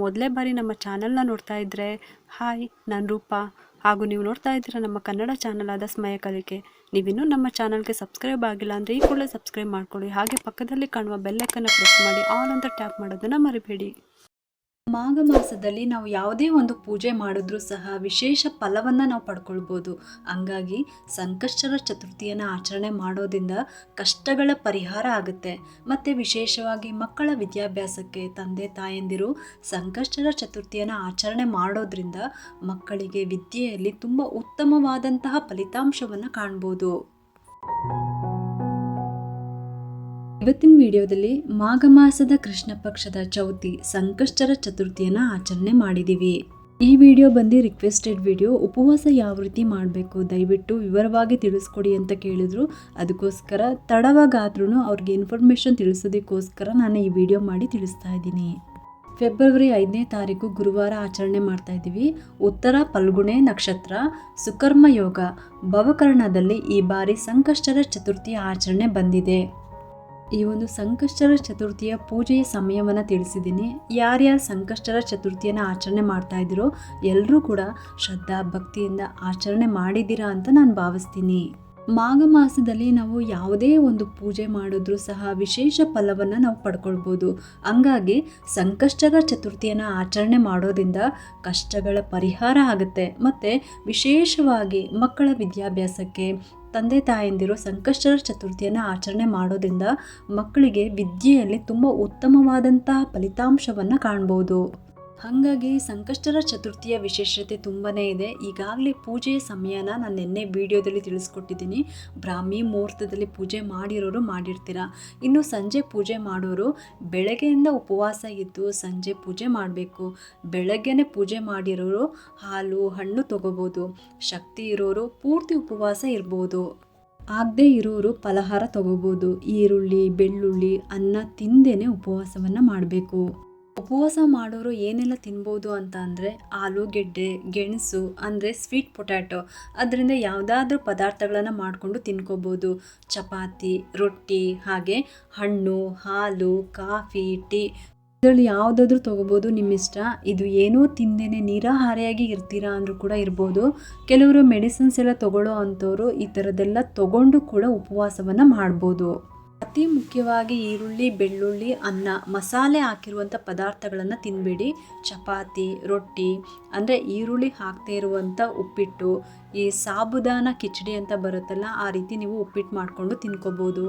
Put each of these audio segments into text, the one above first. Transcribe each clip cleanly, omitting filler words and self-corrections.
ಮೊದಲೇ ಬಾರಿ ನಮ್ಮ ಚಾನಲ್ನ ನೋಡ್ತಾ ಇದ್ದರೆ ಹಾಯ್, ನಾನು ರೂಪಾ. ಹಾಗೂ ನೀವು ನೋಡ್ತಾ ಇದ್ದೀರಾ ನಮ್ಮ ಕನ್ನಡ ಚಾನಲ್ ಆದ ಸ್ಮಯ ಕಲಿಕೆ. ನೀವಿನ್ನೂ ನಮ್ಮ ಚಾನಲ್ಗೆ ಸಬ್ಸ್ಕ್ರೈಬ್ ಆಗಿಲ್ಲ ಅಂದರೆ ಈ ಕೂಡಲೇ ಸಬ್ಸ್ಕ್ರೈಬ್ ಮಾಡ್ಕೊಳ್ಳಿ. ಹಾಗೆ ಪಕ್ಕದಲ್ಲಿ ಕಾಣುವ ಬೆಲ್ಲೈಕನ್ನು ಪ್ರೆಸ್ ಮಾಡಿ ಆಲ್ ಅಂತ ಟ್ಯಾಪ್ ಮಾಡೋದನ್ನು ಮರಿಬೇಡಿ. ಮಾಘ ಮಾಸದಲ್ಲಿ ನಾವು ಯಾವುದೇ ಒಂದು ಪೂಜೆ ಮಾಡಿದ್ರೂ ಸಹ ವಿಶೇಷ ಫಲವನ್ನು ನಾವು ಪಡ್ಕೊಳ್ಬೋದು. ಹಂಗಾಗಿ ಸಂಕಷ್ಟರ ಚತುರ್ಥಿಯನ್ನು ಆಚರಣೆ ಮಾಡೋದ್ರಿಂದ ಕಷ್ಟಗಳ ಪರಿಹಾರ ಆಗುತ್ತೆ. ಮತ್ತು ವಿಶೇಷವಾಗಿ ಮಕ್ಕಳ ವಿದ್ಯಾಭ್ಯಾಸಕ್ಕೆ ತಂದೆ ತಾಯಂದಿರು ಸಂಕಷ್ಟರ ಚತುರ್ಥಿಯನ್ನು ಆಚರಣೆ ಮಾಡೋದ್ರಿಂದ ಮಕ್ಕಳಿಗೆ ವಿದ್ಯೆಯಲ್ಲಿ ತುಂಬ ಉತ್ತಮವಾದಂತಹ ಫಲಿತಾಂಶವನ್ನು ಕಾಣ್ಬೋದು. ಇವತ್ತಿನ ವಿಡಿಯೋದಲ್ಲಿ ಮಾಘ ಮಾಸದ ಕೃಷ್ಣ ಪಕ್ಷದ ಚೌತಿ ಸಂಕಷ್ಟರ ಚತುರ್ಥಿಯನ್ನು ಆಚರಣೆ ಮಾಡಿದ್ದೀವಿ. ಈ ವಿಡಿಯೋ ಬಂದು ರಿಕ್ವೆಸ್ಟೆಡ್ ವಿಡಿಯೋ. ಉಪವಾಸ ಯಾವ ರೀತಿ ಮಾಡಬೇಕು ದಯವಿಟ್ಟು ವಿವರವಾಗಿ ತಿಳಿಸ್ಕೊಡಿ ಅಂತ ಕೇಳಿದ್ರು. ಅದಕ್ಕೋಸ್ಕರ ತಡವಾಗಾದ್ರೂ ಅವ್ರಿಗೆ ಇನ್ಫಾರ್ಮೇಷನ್ ತಿಳಿಸೋದಕ್ಕೋಸ್ಕರ ನಾನು ಈ ವಿಡಿಯೋ ಮಾಡಿ ತಿಳಿಸ್ತಾ ಇದ್ದೀನಿ. ಫೆಬ್ರವರಿ 5ನೇ ತಾರೀಕು ಗುರುವಾರ ಆಚರಣೆ ಮಾಡ್ತಾ ಇದ್ದೀವಿ. ಉತ್ತರ ಫಲ್ಗುಣೆ ನಕ್ಷತ್ರ, ಸುಕರ್ಮ ಯೋಗ, ಭವಕರ್ಣದಲ್ಲಿ ಈ ಬಾರಿ ಸಂಕಷ್ಟರ ಚತುರ್ಥಿಯ ಆಚರಣೆ ಬಂದಿದೆ. ಈ ಒಂದು ಸಂಕಷ್ಟರ ಚತುರ್ಥಿಯ ಪೂಜೆಯ ಸಮಯವನ್ನು ತಿಳಿಸಿದ್ದೀನಿ. ಯಾರ್ಯಾರು ಸಂಕಷ್ಟರ ಚತುರ್ಥಿಯನ್ನು ಆಚರಣೆ ಮಾಡ್ತಾ ಇದ್ದೀರೋ ಎಲ್ಲರೂ ಕೂಡ ಶ್ರದ್ಧಾ ಭಕ್ತಿಯಿಂದ ಆಚರಣೆ ಮಾಡಿದ್ದೀರಾ ಅಂತ ನಾನು ಭಾವಿಸ್ತೀನಿ. ಮಾಘ ಮಾಸದಲ್ಲಿ ನಾವು ಯಾವುದೇ ಒಂದು ಪೂಜೆ ಮಾಡಿದ್ರೂ ಸಹ ವಿಶೇಷ ಫಲವನ್ನು ನಾವು ಪಡ್ಕೊಳ್ಬೋದು. ಹಂಗಾಗಿ ಸಂಕಷ್ಟರ ಚತುರ್ಥಿಯನ್ನು ಆಚರಣೆ ಮಾಡೋದ್ರಿಂದ ಕಷ್ಟಗಳ ಪರಿಹಾರ ಆಗುತ್ತೆ. ಮತ್ತು ವಿಶೇಷವಾಗಿ ಮಕ್ಕಳ ವಿದ್ಯಾಭ್ಯಾಸಕ್ಕೆ ತಂದೆ ತಾಯಂದಿರು ಸಂಕಷ್ಟರ ಚತುರ್ಥಿಯನ್ನು ಆಚರಣೆ ಮಾಡೋದ್ರಿಂದ ಮಕ್ಕಳಿಗೆ ವಿದ್ಯೆಯಲ್ಲಿ ತುಂಬ ಉತ್ತಮವಾದಂತಹ ಫಲಿತಾಂಶವನ್ನು ಕಾಣ್ಬೋದು. ಹಾಗಾಗಿ ಸಂಕಷ್ಟರ ಚತುರ್ಥಿಯ ವಿಶೇಷತೆ ತುಂಬಾ ಇದೆ. ಈಗಾಗಲೇ ಪೂಜೆಯ ಸಮಯನ ನಾನು ನಿನ್ನೆ ವಿಡಿಯೋದಲ್ಲಿ ತಿಳಿಸ್ಕೊಟ್ಟಿದ್ದೀನಿ. ಬ್ರಾಹ್ಮಿ ಮುಹೂರ್ತದಲ್ಲಿ ಪೂಜೆ ಮಾಡಿರೋರು ಮಾಡಿರ್ತೀರ. ಇನ್ನು ಸಂಜೆ ಪೂಜೆ ಮಾಡೋರು ಬೆಳಗ್ಗೆಯಿಂದ ಉಪವಾಸ ಇದ್ದು ಸಂಜೆ ಪೂಜೆ ಮಾಡಬೇಕು. ಬೆಳಗ್ಗೆನೇ ಪೂಜೆ ಮಾಡಿರೋರು ಹಾಲು ಹಣ್ಣು ತಗೋಬೋದು. ಶಕ್ತಿ ಇರೋರು ಪೂರ್ತಿ ಉಪವಾಸ ಇರ್ಬೋದು. ಆಗದೇ ಇರೋರು ಫಲಹಾರ ತಗೋಬೋದು. ಈರುಳ್ಳಿ ಬೆಳ್ಳುಳ್ಳಿ ಅನ್ನ ತಿಂದೇನೆ ಉಪವಾಸವನ್ನು ಮಾಡಬೇಕು. ಉಪವಾಸ ಮಾಡೋರು ಏನೆಲ್ಲ ತಿನ್ಬೋದು ಅಂತ ಅಂದರೆ ಆಲೂಗೆಡ್ಡೆ, ಗೆಣಸು ಅಂದರೆ ಸ್ವೀಟ್ ಪೊಟ್ಯಾಟೊ, ಅದರಿಂದ ಯಾವುದಾದ್ರೂ ಪದಾರ್ಥಗಳನ್ನು ಮಾಡಿಕೊಂಡು ತಿನ್ಕೋಬೋದು. ಚಪಾತಿ, ರೊಟ್ಟಿ, ಹಾಗೆ ಹಣ್ಣು, ಹಾಲು, ಕಾಫಿ, ಟೀ ಇದರಲ್ಲಿ ಯಾವುದಾದ್ರೂ ತೊಗೋಬೋದು, ನಿಮ್ಮ ಇಷ್ಟ. ಇದು ಏನೂ ತಿಂದೇನೆ ನಿರಾಹಾರಿಯಾಗಿ ಇರ್ತೀರಾ ಅಂದರೂ ಕೂಡ ಇರ್ಬೋದು. ಕೆಲವರು ಮೆಡಿಸಿನ್ಸ್ ಎಲ್ಲ ತೊಗೊಳ್ಳೋ ಅಂಥವ್ರು ಈ ಥರದ್ದೆಲ್ಲ ತೊಗೊಂಡು ಕೂಡ ಉಪವಾಸವನ್ನು ಮಾಡ್ಬೋದು. ಅತಿ ಮುಖ್ಯವಾಗಿ ಈರುಳ್ಳಿ ಬೆಳ್ಳುಳ್ಳಿ ಅನ್ನ ಮಸಾಲೆ ಹಾಕಿರುವಂಥ ಪದಾರ್ಥಗಳನ್ನು ತಿನ್ನಬೇಡಿ. ಚಪಾತಿ, ರೊಟ್ಟಿ ಅಂದರೆ ಈರುಳ್ಳಿ ಹಾಕದೇ ಇರುವಂಥ ಉಪ್ಪಿಟ್ಟು, ಈ ಸಾಬುದಾನ ಕಿಚಡಿ ಅಂತ ಬರುತ್ತಲ್ಲ ಆ ರೀತಿ ನೀವು ಉಪ್ಪಿಟ್ಟು ಮಾಡಿಕೊಂಡು ತಿನ್ಕೋಬೋದು.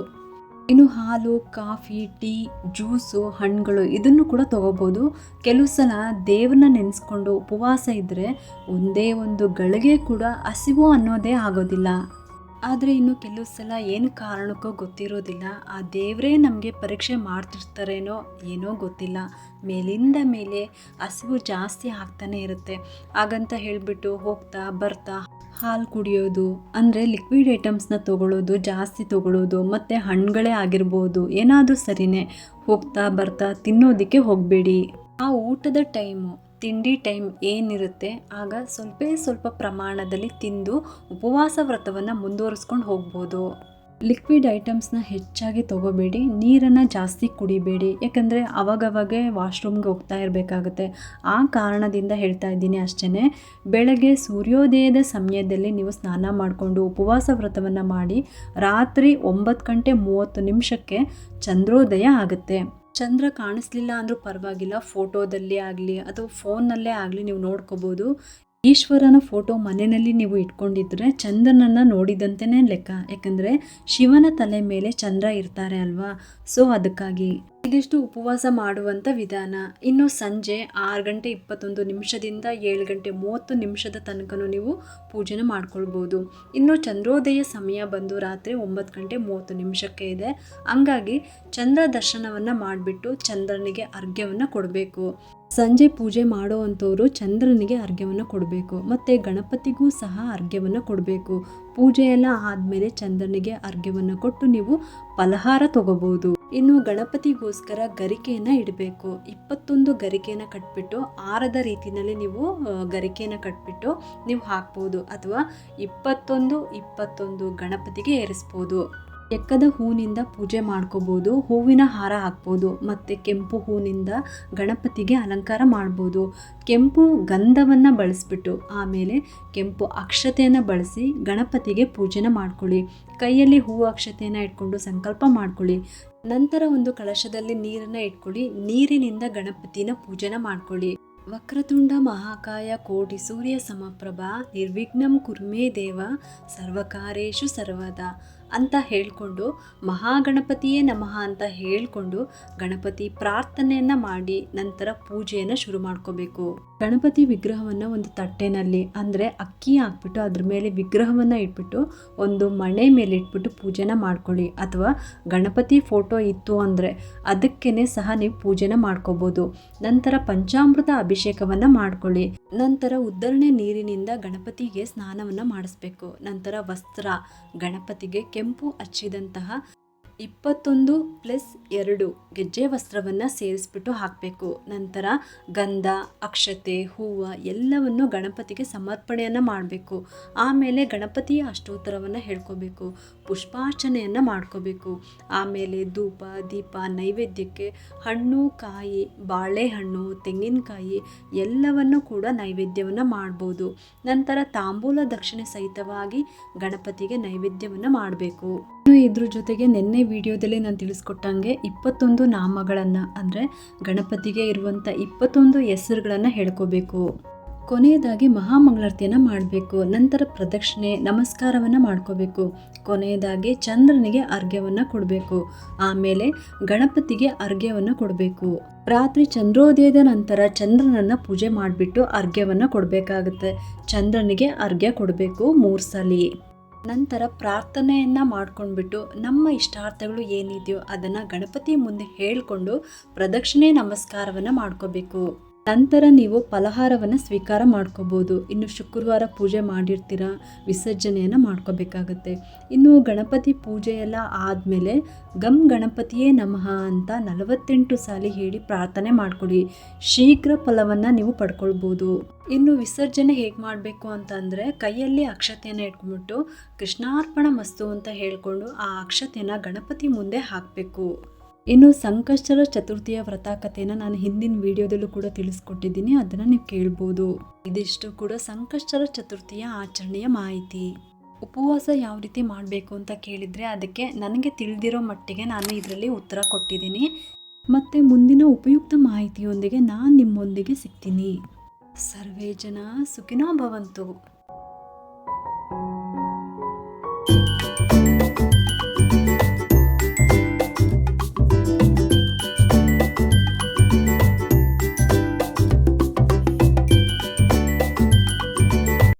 ಇನ್ನು ಹಾಲು, ಕಾಫಿ, ಟೀ, ಜ್ಯೂಸು, ಹಣ್ಣುಗಳು ಇದನ್ನು ಕೂಡ ತೊಗೋಬೋದು. ಕೆಲವು ಸಲ ದೇವ್ರನ್ನ ನೆನೆಸ್ಕೊಂಡು ಉಪವಾಸ ಇದ್ದರೆ ಒಂದೇ ಒಂದು ಗಳಿಗೆ ಕೂಡ ಹಸಿವು ಅನ್ನೋದೇ ಆಗೋದಿಲ್ಲ. ಆದರೆ ಇನ್ನು ಕೆಲವು ಸಲ ಏನು ಕಾರಣಕ್ಕೋ ಗೊತ್ತಿರೋದಿಲ್ಲ, ಆ ದೇವರೇ ನಮಗೆ ಪರೀಕ್ಷೆ ಮಾಡ್ತಿರ್ತಾರೇನೋ ಏನೋ ಗೊತ್ತಿಲ್ಲ, ಮೇಲಿಂದ ಮೇಲೆ ಹಸಿವು ಜಾಸ್ತಿ ಆಗ್ತಾನೆ ಇರುತ್ತೆ. ಹಾಗಂತ ಹೇಳಿಬಿಟ್ಟು ಹೋಗ್ತಾ ಬರ್ತಾ ಹಾಲು ಕುಡಿಯೋದು ಅಂದರೆ ಲಿಕ್ವಿಡ್ ಐಟಮ್ಸ್ನ ತೊಗೊಳ್ಳೋದು ಜಾಸ್ತಿ ತೊಗೊಳ್ಳೋದು, ಮತ್ತು ಹಣ್ಣುಗಳೇ ಆಗಿರ್ಬೋದು ಏನಾದರೂ ಸರಿನೇ ಹೋಗ್ತಾ ಬರ್ತಾ ತಿನ್ನೋದಕ್ಕೆ ಹೋಗಬೇಡಿ. ಆ ಊಟದ ಟೈಮು ತಿಂಡಿ ಟೈಮ್ ಏನಿರುತ್ತೆ ಆಗ ಸ್ವಲ್ಪ ಪ್ರಮಾಣದಲ್ಲಿ ತಿಂದು ಉಪವಾಸ ವ್ರತವನ್ನು ಮುಂದುವರಿಸ್ಕೊಂಡು ಹೋಗ್ಬೋದು. ಲಿಕ್ವಿಡ್ ಐಟಮ್ಸ್ನ ಹೆಚ್ಚಾಗಿ ತೊಗೋಬೇಡಿ. ನೀರನ್ನು ಜಾಸ್ತಿ ಕುಡಿಬೇಡಿ. ಯಾಕಂದರೆ ಅವಾಗವಾಗೇ ವಾಶ್ರೂಮ್ಗೆ ಹೋಗ್ತಾ ಇರಬೇಕಾಗುತ್ತೆ. ಆ ಕಾರಣದಿಂದ ಹೇಳ್ತಾ ಇದ್ದೀನಿ ಅಷ್ಟೇ. ಬೆಳಗ್ಗೆ ಸೂರ್ಯೋದಯದ ಸಮಯದಲ್ಲಿ ನೀವು ಸ್ನಾನ ಮಾಡಿಕೊಂಡು ಉಪವಾಸ ವ್ರತವನ್ನು ಮಾಡಿ ರಾತ್ರಿ 9:30 ಚಂದ್ರೋದಯ ಆಗುತ್ತೆ. ಚಂದ್ರ ಕಾಣಿಸ್ಲಿಲ್ಲ ಅಂದರೂ ಪರವಾಗಿಲ್ಲ, ಫೋಟೋದಲ್ಲೇ ಆಗಲಿ ಅಥವಾ ಫೋನ್ನಲ್ಲೇ ಆಗಲಿ ನೀವು ನೋಡ್ಕೋಬೋದು. ಈಶ್ವರನ ಫೋಟೋ ಮನೆಯಲ್ಲಿ ನೀವು ಇಟ್ಕೊಂಡಿದ್ರೆ ಚಂದ್ರನನ್ನು ನೋಡಿದಂತೆಯೇ ಲೆಕ್ಕ. ಯಾಕಂದರೆ ಶಿವನ ತಲೆ ಮೇಲೆ ಚಂದ್ರ ಇರ್ತಾರೆ ಅಲ್ವಾ, ಸೊ ಅದಕ್ಕಾಗಿ ಇದಿಷ್ಟು ಉಪವಾಸ ಮಾಡುವಂಥ ವಿಧಾನ. ಇನ್ನು ಸಂಜೆ 6:21 7:30 ತನಕನೂ ನೀವು ಪೂಜೆನ ಮಾಡ್ಕೊಳ್ಬೋದು. ಇನ್ನು ಚಂದ್ರೋದಯ ಸಮಯ ಬಂದು ರಾತ್ರಿ 9:30 ಇದೆ. ಹಂಗಾಗಿ ಚಂದ್ರ ದರ್ಶನವನ್ನು ಮಾಡಿಬಿಟ್ಟು ಚಂದ್ರನಿಗೆ ಅರ್ಘ್ಯವನ್ನು ಕೊಡಬೇಕು. ಸಂಜೆ ಪೂಜೆ ಮಾಡೋ ಅಂಥವ್ರು ಚಂದ್ರನಿಗೆ ಅರ್ಘ್ಯವನ್ನು ಕೊಡಬೇಕು. ಮತ್ತು ಗಣಪತಿಗೂ ಸಹ ಅರ್ಘ್ಯವನ್ನು ಕೊಡಬೇಕು. ಪೂಜೆ ಎಲ್ಲ ಆದಮೇಲೆ ಚಂದ್ರನಿಗೆ ಅರ್ಘ್ಯವನ್ನು ಕೊಟ್ಟು ನೀವು ಫಲಹಾರ ತಗೋಬೋದು. ಇನ್ನು ಗಣಪತಿಗೋಸ್ಕರ ಗರಿಕೆಯನ್ನು ಇಡಬೇಕು. 21 ಗರಿಕೆಯನ್ನು ಕಟ್ಬಿಟ್ಟು ಹಾರದ ರೀತಿಯಲ್ಲಿ ನೀವು ಗರಿಕೆಯನ್ನು ಕಟ್ಬಿಟ್ಟು ನೀವು ಹಾಕ್ಬೋದು. ಅಥವಾ 21 ಗಣಪತಿಗೆ ಏರಿಸ್ಬೋದು. ಎಕ್ಕದ ಹೂವಿನಿಂದ ಪೂಜೆ ಮಾಡ್ಕೋಬೋದು, ಹೂವಿನ ಹಾರ ಹಾಕ್ಬೋದು, ಮತ್ತು ಕೆಂಪು ಹೂವಿನಿಂದ ಗಣಪತಿಗೆ ಅಲಂಕಾರ ಮಾಡ್ಬೋದು. ಕೆಂಪು ಗಂಧವನ್ನು ಬಳಸ್ಬಿಟ್ಟು ಆಮೇಲೆ ಕೆಂಪು ಅಕ್ಷತೆಯನ್ನು ಬಳಸಿ ಗಣಪತಿಗೆ ಪೂಜೆನ ಮಾಡ್ಕೊಳ್ಳಿ. ಕೈಯಲ್ಲಿ ಹೂವು ಅಕ್ಷತೆಯನ್ನು ಇಟ್ಕೊಂಡು ಸಂಕಲ್ಪ ಮಾಡ್ಕೊಳ್ಳಿ. ನಂತರ ಒಂದು ಕಳಶದಲ್ಲಿ ನೀರನ್ನು ಇಟ್ಕೊಳ್ಳಿ. ನೀರಿನಿಂದ ಗಣಪತಿನ ಪೂಜೆನ ಮಾಡ್ಕೊಳ್ಳಿ. ವಕ್ರತುಂಡ ಮಹಾಕಾಯ ಕೋಟಿ ಸೂರ್ಯ ಸಮಪ್ರಭಾ ನಿರ್ವಿಘ್ನಂ ಕುರ್ಮೇ ದೇವ ಸರ್ವಕಾರೇಶು ಸರ್ವದಾ ಅಂತ ಹೇಳ್ಕೊಂಡು ಮಹಾಗಣಪತಿಯೇ ನಮಃ ಅಂತ ಹೇಳ್ಕೊಂಡು ಗಣಪತಿ ಪ್ರಾರ್ಥನೆಯನ್ನು ಮಾಡಿ ನಂತರ ಪೂಜೆಯನ್ನು ಶುರು ಮಾಡ್ಕೋಬೇಕು. ಗಣಪತಿ ವಿಗ್ರಹವನ್ನು ಒಂದು ತಟ್ಟೆನಲ್ಲಿ ಅಂದರೆ ಅಕ್ಕಿ ಹಾಕ್ಬಿಟ್ಟು ಅದ್ರ ಮೇಲೆ ವಿಗ್ರಹವನ್ನು ಇಟ್ಬಿಟ್ಟು ಒಂದು ಮಣೆ ಮೇಲೆ ಇಟ್ಬಿಟ್ಟು ಪೂಜೆನ ಮಾಡ್ಕೊಳ್ಳಿ. ಅಥವಾ ಗಣಪತಿ ಫೋಟೋ ಇತ್ತು ಅಂದರೆ ಅದಕ್ಕೇ ಸಹ ನೀವು ಪೂಜೆನ ಮಾಡ್ಕೋಬೋದು. ನಂತರ ಪಂಚಾಮೃತ ಅಭಿಷೇಕವನ್ನು ಮಾಡ್ಕೊಳ್ಳಿ. ನಂತರ ಉದ್ದರಣೆ ನೀರಿನಿಂದ ಗಣಪತಿಗೆ ಸ್ನಾನವನ್ನು ಮಾಡಿಸ್ಬೇಕು. ನಂತರ ವಸ್ತ್ರ ಗಣಪತಿಗೆ ಕೆಂಪು ಹಚ್ಚಿದಂತಹ 21+2 ಗೆಜ್ಜೆ ವಸ್ತ್ರವನ್ನು ಸೇರಿಸ್ಬಿಟ್ಟು ಹಾಕಬೇಕು. ನಂತರ ಗಂಧ, ಅಕ್ಷತೆ, ಹೂವು ಎಲ್ಲವನ್ನು ಗಣಪತಿಗೆ ಸಮರ್ಪಣೆಯನ್ನು ಮಾಡಬೇಕು. ಆಮೇಲೆ ಗಣಪತಿಯ ಅಷ್ಟೋತ್ತರವನ್ನು ಹೇಳ್ಕೋಬೇಕು, ಪುಷ್ಪಾರ್ಚನೆಯನ್ನು ಮಾಡ್ಕೋಬೇಕು. ಆಮೇಲೆ ಧೂಪ, ದೀಪ, ನೈವೇದ್ಯಕ್ಕೆ ಹಣ್ಣು, ಕಾಯಿ, ಬಾಳೆಹಣ್ಣು, ತೆಂಗಿನಕಾಯಿ ಎಲ್ಲವನ್ನು ಕೂಡ ನೈವೇದ್ಯವನ್ನು ಮಾಡ್ಬೋದು. ನಂತರ ತಾಂಬೂಲ ದಕ್ಷಿಣೆ ಸಹಿತವಾಗಿ ಗಣಪತಿಗೆ ನೈವೇದ್ಯವನ್ನು ಮಾಡಬೇಕು. ಇದ್ರ ಜೊತೆಗೆ ನಿನ್ನೆ ವಿಡಿಯೋದಲ್ಲಿ ನಾನು ತಿಳಿಸ್ಕೊಟ್ಟಂಗೆ 21 ನಾಮಗಳನ್ನು ಅಂದರೆ ಗಣಪತಿಗೆ ಇರುವಂಥ 21 ಹೆಸರುಗಳನ್ನು ಹೇಳ್ಕೋಬೇಕು. ಕೊನೆಯದಾಗಿ ಮಹಾಮಂಗಳಾರತಿಯನ್ನು ಮಾಡಬೇಕು. ನಂತರ ಪ್ರದಕ್ಷಿಣೆ ನಮಸ್ಕಾರವನ್ನು ಮಾಡ್ಕೋಬೇಕು. ಕೊನೆಯದಾಗಿ ಚಂದ್ರನಿಗೆ ಅರ್ಘ್ಯವನ್ನು ಕೊಡಬೇಕು. ಆಮೇಲೆ ಗಣಪತಿಗೆ ಅರ್ಘ್ಯವನ್ನು ಕೊಡಬೇಕು. ರಾತ್ರಿ ಚಂದ್ರೋದಯದ ನಂತರ ಚಂದ್ರನನ್ನು ಪೂಜೆ ಮಾಡಿಬಿಟ್ಟು ಅರ್ಘ್ಯವನ್ನು ಕೊಡಬೇಕಾಗುತ್ತೆ. ಚಂದ್ರನಿಗೆ ಅರ್ಘ್ಯ ಕೊಡಬೇಕು 3 ಸಲ. ನಂತರ ಪ್ರಾರ್ಥನೆಯನ್ನು ಮಾಡ್ಕೊಂಡ್ಬಿಟ್ಟು ನಮ್ಮ ಇಷ್ಟಾರ್ಥಗಳು ಏನಿದೆಯೋ ಅದನ್ನು ಗಣಪತಿ ಮುಂದೆ ಹೇಳಿಕೊಂಡು ಪ್ರದಕ್ಷಿಣೆ ನಮಸ್ಕಾರವನ್ನು ಮಾಡ್ಕೋಬೇಕು. ನಂತರ ನೀವು ಫಲಹಾರವನ್ನು ಸ್ವೀಕಾರ ಮಾಡ್ಕೋಬೋದು. ಇನ್ನು ಶುಕ್ರವಾರ ಪೂಜೆ ಮಾಡಿರ್ತೀರ, ವಿಸರ್ಜನೆಯನ್ನು ಮಾಡ್ಕೋಬೇಕಾಗತ್ತೆ. ಇನ್ನು ಗಣಪತಿ ಪೂಜೆ ಎಲ್ಲ ಆದಮೇಲೆ ಗಂ ಗಣಪತಿಯೇ ನಮಃ ಅಂತ 48 ಸಾಲಿ ಹೇಳಿ ಪ್ರಾರ್ಥನೆ ಮಾಡ್ಕೊಳ್ಳಿ. ಶೀಘ್ರ ಫಲವನ್ನು ನೀವು ಪಡ್ಕೊಳ್ಬೋದು. ಇನ್ನು ವಿಸರ್ಜನೆ ಹೇಗೆ ಮಾಡಬೇಕು ಅಂತಂದರೆ ಕೈಯಲ್ಲಿ ಅಕ್ಷತೆಯನ್ನು ಇಟ್ಕೊಂಡ್ಬಿಟ್ಟು ಕೃಷ್ಣಾರ್ಪಣ ಮಸ್ತು ಅಂತ ಹೇಳ್ಕೊಂಡು ಆ ಅಕ್ಷತೆಯನ್ನು ಗಣಪತಿ ಮುಂದೆ ಹಾಕಬೇಕು. ಇನ್ನು ಸಂಕಷ್ಟರ ಚತುರ್ಥಿಯ ವ್ರತ ಕಥೆಯನ್ನು ನಾನು ಹಿಂದಿನ ವಿಡಿಯೋದಲ್ಲೂ ಕೂಡ ತಿಳಿಸ್ಕೊಟ್ಟಿದ್ದೀನಿ, ಅದನ್ನು ನೀವು ಕೇಳ್ಬೋದು. ಇದಿಷ್ಟು ಕೂಡ ಸಂಕಷ್ಟರ ಚತುರ್ಥಿಯ ಆಚರಣೆಯ ಮಾಹಿತಿ. ಉಪವಾಸ ಯಾವ ರೀತಿ ಮಾಡಬೇಕು ಅಂತ ಕೇಳಿದರೆ ಅದಕ್ಕೆ ನನಗೆ ತಿಳಿದಿರೋ ಮಟ್ಟಿಗೆ ನಾನು ಇದರಲ್ಲಿ ಉತ್ತರ ಕೊಟ್ಟಿದ್ದೀನಿ. ಮತ್ತು ಮುಂದಿನ ಉಪಯುಕ್ತ ಮಾಹಿತಿಯೊಂದಿಗೆ ನಾನು ನಿಮ್ಮೊಂದಿಗೆ ಸಿಗ್ತೀನಿ. ಸರ್ವೇ ಜನ ಸುಖಿನೋ ಭವಂತು.